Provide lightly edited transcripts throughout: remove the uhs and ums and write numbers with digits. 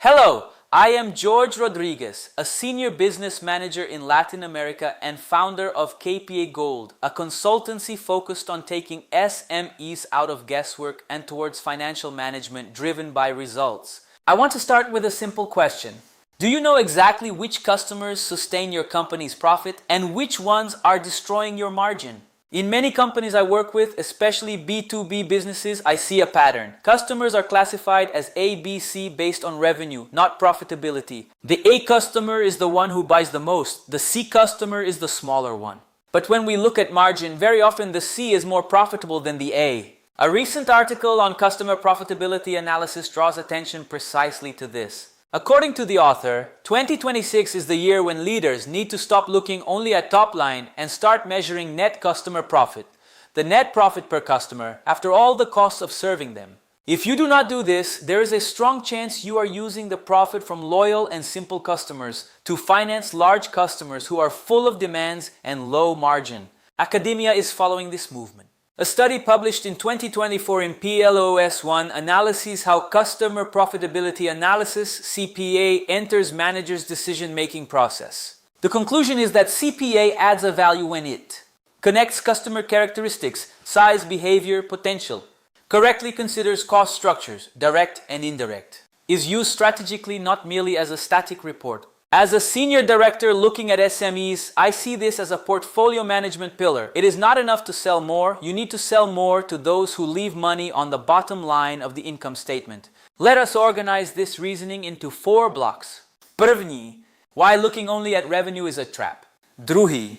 Hello, I am George Rodriguez, a senior business manager in Latin America and founder of kPaGold, a consultancy focused on taking SMEs out of guesswork and towards financial management driven by results. I want to start with a simple question. Do you know exactly which customers sustain your company's profit and which ones are destroying your margin? In many companies I work with, especially B2B businesses, I see a pattern. Customers are classified as A, B, C based on revenue, not profitability. The A customer is the one who buys the most. The C customer is the smaller one. But when we look at margin, very often the C is more profitable than the A. A recent article on customer profitability analysis draws attention precisely to this. According to the author, 2026 is the year when leaders need to stop looking only at top line and start measuring net customer profit, the net profit per customer, after all the costs of serving them. If you do not do this, there is a strong chance you are using the profit from loyal and simple customers to finance large customers who are full of demands and low margin. Academia is following this movement. A study published in 2024 in PLOS One analyses how customer profitability analysis (CPA) enters managers' decision-making process. The conclusion is that CPA adds a value when it connects customer characteristics, size, behavior, potential, correctly considers cost structures, direct and indirect, is used strategically, not merely as a static report. As a senior director looking at SMEs, I see this as a portfolio management pillar. It is not enough to sell more. You need to sell more to those who leave money on the bottom line of the income statement. Let us organize this reasoning into 4 blocks. První, why looking only at revenue is a trap. Druhý,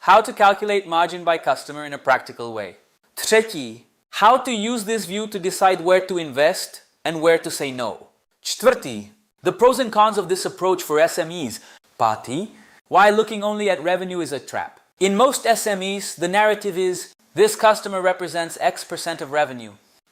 how to calculate margin by customer in a practical way. Třetí, how to use this view to decide where to invest and where to say no. Čtvrtý, the pros and cons of this approach for SMEs. Pátý, why looking only at revenue is a trap. In most SMEs, the narrative is, this customer represents X% of revenue.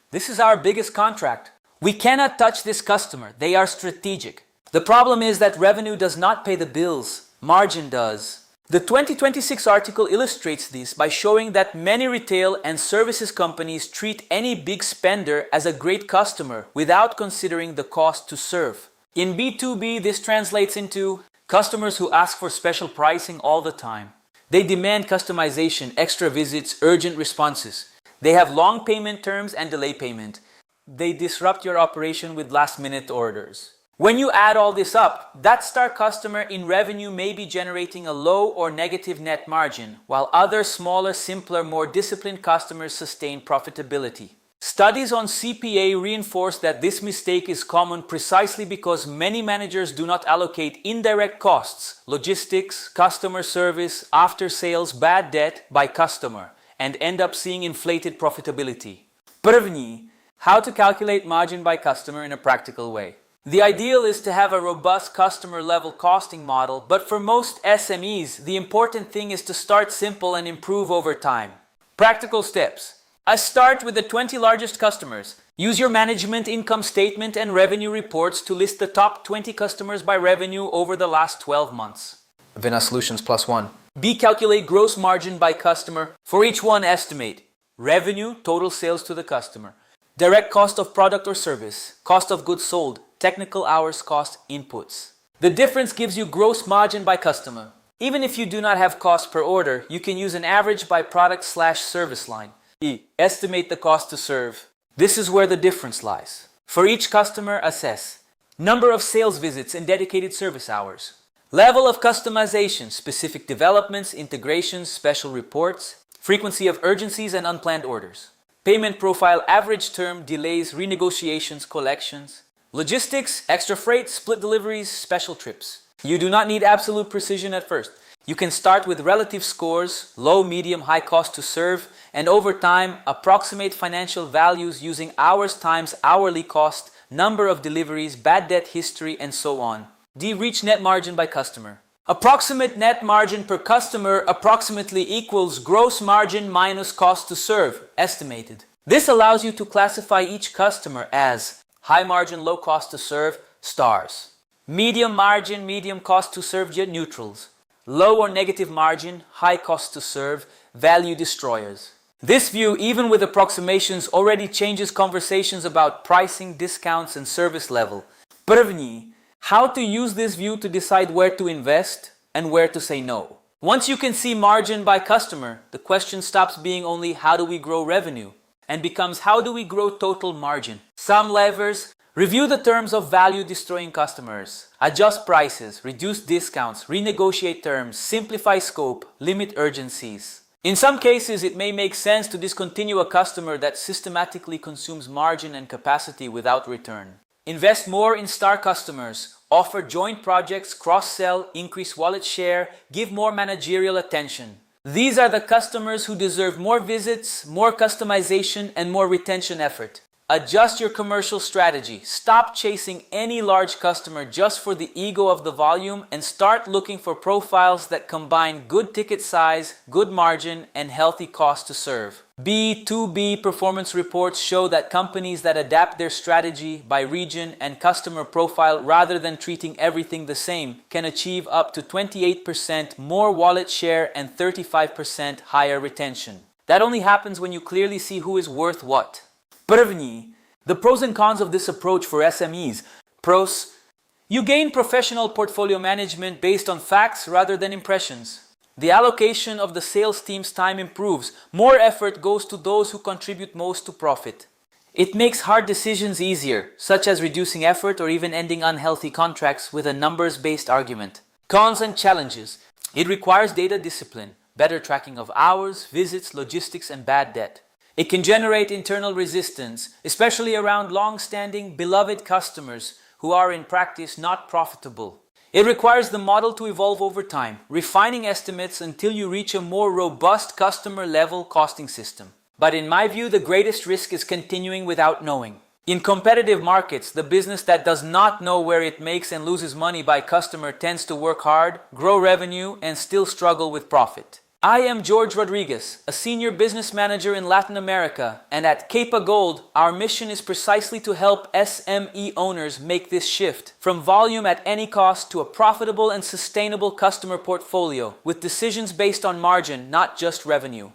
This is our biggest contract. We cannot touch this customer. They are strategic. The problem is that revenue does not pay the bills. Margin does. The 2026 article illustrates this by showing that many retail and services companies treat any big spender as a great customer without considering the cost to serve. In B2B, this translates into customers who ask for special pricing all the time. They demand customization, extra visits, urgent responses. They have long payment terms and delay payment. They disrupt your operation with last-minute orders. When you add all this up, that star customer in revenue may be generating a low or negative net margin, while other smaller, simpler, more disciplined customers sustain profitability. Studies on CPA reinforce that this mistake is common precisely because many managers do not allocate indirect costs, logistics, customer service, after-sales, bad debt by customer, and end up seeing inflated profitability. První, how to calculate margin by customer in a practical way. The ideal is to have a robust customer-level costing model, but for most SMEs, the important thing is to start simple and improve over time. Practical steps. I start with the 20 largest customers. Use your management income statement and revenue reports to list the top 20 customers by revenue over the last 12 months. Vina Solutions +1. B. Calculate gross margin by customer. For each one, estimate revenue, total sales to the customer, direct cost of product or service, cost of goods sold, technical hours cost, inputs. The difference gives you gross margin by customer. Even if you do not have cost per order, you can use an average by product/service line. E. Estimate the cost to serve. This is where the difference lies. For each customer, assess number of sales visits and dedicated service hours, level of customization, specific developments, integrations, special reports, frequency of urgencies and unplanned orders, payment profile, average term, delays, renegotiations, collections, logistics, extra freight, split deliveries, special trips. You do not need absolute precision at first. You can start with relative scores, low, medium, high cost to serve, and over time, approximate financial values using hours times hourly cost, number of deliveries, bad debt history, and so on. D. Reach net margin by customer. Approximate net margin per customer approximately equals gross margin minus cost to serve, estimated. This allows you to classify each customer as high margin, low cost to serve, stars. Medium margin, medium cost to serve, yet neutrals. Low or negative margin, high cost to serve, value destroyers. This view, even with approximations, already changes conversations about pricing, discounts, and service level. První, how to use this view to decide where to invest and where to say no. Once you can see margin by customer, the question stops being only how do we grow revenue and becomes how do we grow total margin. Some levers: review the terms of value-destroying customers, adjust prices, reduce discounts, renegotiate terms, simplify scope, limit urgencies. In some cases, it may make sense to discontinue a customer that systematically consumes margin and capacity without return. Invest more in star customers, offer joint projects, cross-sell, increase wallet share, give more managerial attention. These are the customers who deserve more visits, more customization, and more retention effort. Adjust your commercial strategy. Stop chasing any large customer just for the ego of the volume and start looking for profiles that combine good ticket size, good margin, and healthy cost to serve. B2B performance reports show that companies that adapt their strategy by region and customer profile rather than treating everything the same can achieve up to 28% more wallet share and 35% higher retention. That only happens when you clearly see who is worth what. První, the pros and cons of this approach for SMEs. Pros: you gain professional portfolio management based on facts rather than impressions. The allocation of the sales team's time improves. More effort goes to those who contribute most to profit. It makes hard decisions easier, such as reducing effort or even ending unhealthy contracts with a numbers-based argument. Cons and challenges: it requires data discipline, better tracking of hours, visits, logistics, and bad debt. It can generate internal resistance, especially around long-standing, beloved customers who are in practice not profitable. It requires the model to evolve over time, refining estimates until you reach a more robust customer-level costing system. But in my view, the greatest risk is continuing without knowing. In competitive markets, the business that does not know where it makes and loses money by customer tends to work hard, grow revenue, and still struggle with profit. I am George Rodriguez, a senior business manager in Latin America, and at kPaGold, our mission is precisely to help SME owners make this shift from volume at any cost to a profitable and sustainable customer portfolio with decisions based on margin, not just revenue.